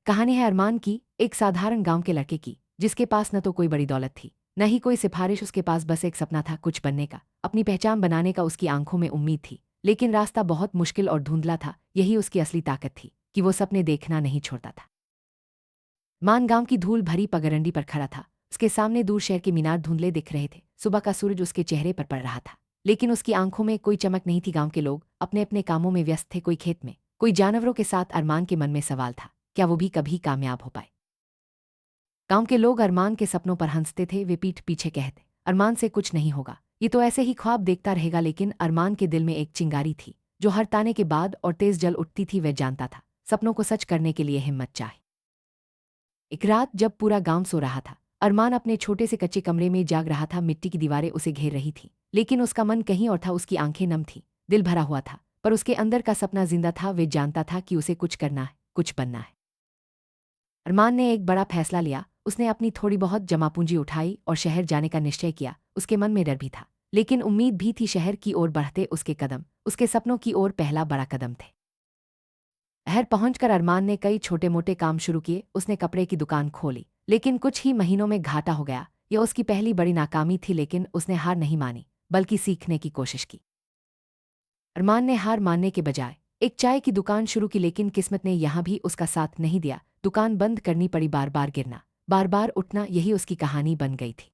कहानी है अरमान की, एक साधारण गांव के लड़के की, जिसके पास न तो कोई बड़ी दौलत थी, न ही कोई सिफारिश। उसके पास बस एक सपना था, कुछ बनने का, अपनी पहचान बनाने का। उसकी आंखों में उम्मीद थी, लेकिन रास्ता बहुत मुश्किल और धुंधला था। यही उसकी असली ताकत थी कि वो सपने देखना नहीं छोड़ता था। मान गांव की धूल भरी पगडंडी पर खड़ा था। उसके सामने दूर शहर के मीनार धुंधले दिख रहे थे। सुबह का सूरज उसके चेहरे पर पड़ रहा था, लेकिन उसकी आंखों में कोई चमक नहीं थी। गांव के लोग अपने अपने कामों में व्यस्त थे, कोई खेत में, कोई जानवरों के साथ। अरमान के मन में सवाल था, क्या वो भी कभी कामयाब हो पाए? गांव के लोग अरमान के सपनों पर हंसते थे। वे पीठ पीछे कहते, अरमान से कुछ नहीं होगा, ये तो ऐसे ही ख्वाब देखता रहेगा। लेकिन अरमान के दिल में एक चिंगारी थी, जो हर ताने के बाद और तेज जल उठती थी। वह जानता था, सपनों को सच करने के लिए हिम्मत चाहिए। एक रात जब पूरा गांव सो रहा था, अरमान अपने छोटे से कच्चे कमरे में जाग रहा था। मिट्टी की दीवारें उसे घेर रही थीं, लेकिन उसका मन कहीं और था। उसकी आंखें नम थीं, दिल भरा हुआ था, पर उसके अंदर का सपना जिंदा था। वे जानता था कि उसे कुछ करना है, कुछ बनना है। अरमान ने एक बड़ा फैसला लिया। उसने अपनी थोड़ी बहुत जमा पूंजी उठाई और शहर जाने का निश्चय किया। उसके मन में डर भी था, लेकिन उम्मीद भी थी। शहर की ओर बढ़ते उसके कदम उसके सपनों की ओर पहला बड़ा कदम थे। शहर पहुंचकर अरमान ने कई छोटे मोटे काम शुरू किए। उसने कपड़े की दुकान खोली, लेकिन कुछ ही महीनों में घाटा हो गया। यह उसकी पहली बड़ी नाकामी थी, लेकिन उसने हार नहीं मानी, बल्कि सीखने की कोशिश की। अरमान ने हार मानने के बजाय एक चाय की दुकान शुरू की, लेकिन किस्मत ने यहां भी उसका साथ नहीं दिया। दुकान बंद करनी पड़ी, बार बार गिरना, बार बार उठना, यही उसकी कहानी बन गई थी।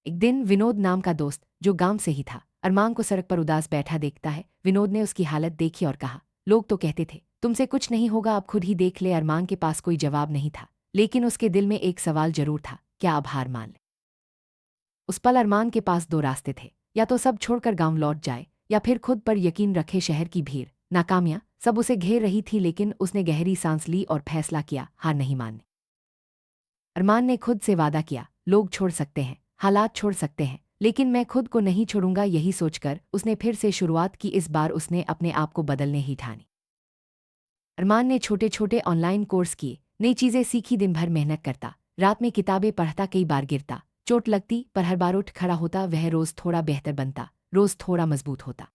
एक दिन विनोद नाम का दोस्त, जो गांव से ही था, अरमान को सड़क पर उदास बैठा देखता है। विनोद ने उसकी हालत देखी और कहा, लोग तो कहते थे तुमसे कुछ नहीं होगा, अब खुद ही देख ले। अरमान के पास कोई जवाब नहीं था, लेकिन उसके दिल में एक सवाल जरूर था, क्या अब हार मान ले? उस पल अरमान के पास दो रास्ते थे, या तो सब छोड़कर गांव लौट जाए, या फिर खुद पर यकीन रखे। शहर की भीड़, नाकामियां सब उसे घेर रही थी, लेकिन उसने गहरी सांस ली और फैसला किया, हार नहीं मानने। अरमान ने खुद से वादा किया, लोग छोड़ सकते हैं, हालात छोड़ सकते हैं, लेकिन मैं खुद को नहीं छोड़ूंगा। यही सोचकर उसने फिर से शुरुआत की। इस बार उसने अपने आप को बदलने ही ठानी। अरमान ने छोटे छोटे ऑनलाइन कोर्स किए, नई चीजें सीखी, दिन भर मेहनत करता, रात में किताबें पढ़ता, कई बार गिरता, चोट लगती, पर हर बार उठ खड़ा होता। वह रोज थोड़ा बेहतर बनता, रोज थोड़ा मजबूत होता।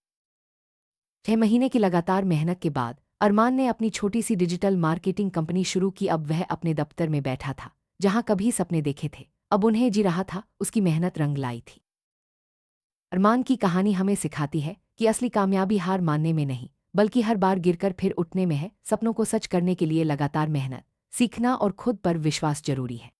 6 महीने की लगातार मेहनत के बाद अरमान ने अपनी छोटी सी डिजिटल मार्केटिंग कंपनी शुरू की। अब वह अपने दफ्तर में बैठा था, जहां कभी सपने देखे थे, अब उन्हें जी रहा था। उसकी मेहनत रंग लाई थी। अरमान की कहानी हमें सिखाती है कि असली कामयाबी हार मानने में नहीं, बल्कि हर बार गिरकर फिर उठने में है। सपनों को सच करने के लिए लगातार मेहनत, सीखना और खुद पर विश्वास जरूरी है।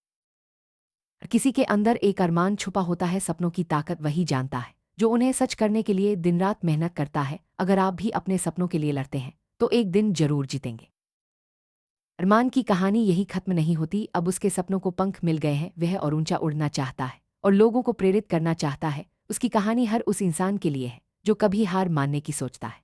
किसी के अंदर एक अरमान छुपा होता है, सपनों की ताकत वही जानता है जो उन्हें सच करने के लिए दिन रात मेहनत करता है। अगर आप भी अपने सपनों के लिए लड़ते हैं, तो एक दिन जरूर जीतेंगे। अरमान की कहानी यही खत्म नहीं होती। अब उसके सपनों को पंख मिल गए हैं, वह और ऊंचा उड़ना चाहता है और लोगों को प्रेरित करना चाहता है। उसकी कहानी हर उस इंसान के लिए है जो कभी हार मानने की सोचता है।